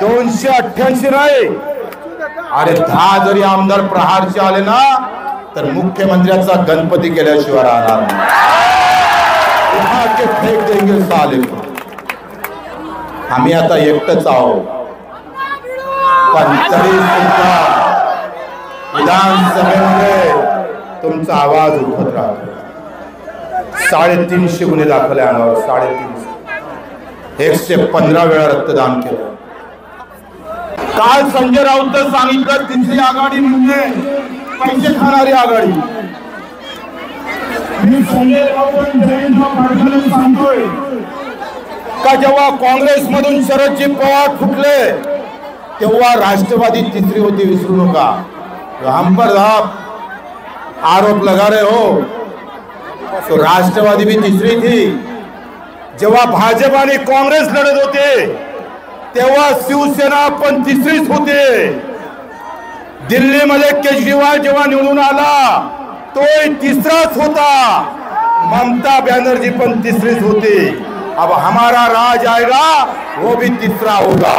288 नाही, अरे 10 जरी आमदार प्रहारचे आले ना तर मुख्यमंत्र्याचा गणपती केल्याशिवाय राहणार नाही। फेक देंगे साले। आम्ही आता एकटच आहोत, पण तरी सुद्धा विधानसभेमध्ये तुमचा आवाज उठत राहतो। 350 गुन्हे दाखल आहे आम्हाला, 350, 115 वेळा रक्तदान केलं। काल संजय राऊत सांगितलं तिसरी आघाडी म्हणजे पैसे खाणारी आघाडी। मी संजय राऊत सांगतोय का जेव्हा काँग्रेसमधून शरदजी पवार फुटले तेव्हा राष्ट्रवादी तिसरी होती, विसरू नका। हम पर आप आरोप लगा रहे हो, तो राष्ट्रवादी भी तीसरी थी। जेव्हा भाजप आणि काँग्रेस लढत होते तेव्हा शिवसेना पण तिसरीच होते। दिल्लीमध्ये केजरीवाल जेव्हा निवडून आला तो तिसराच होता, ममता बनर्जी पण तिसरीच होती। अब हमारा राज आएगा वो भी तीसरा होगा।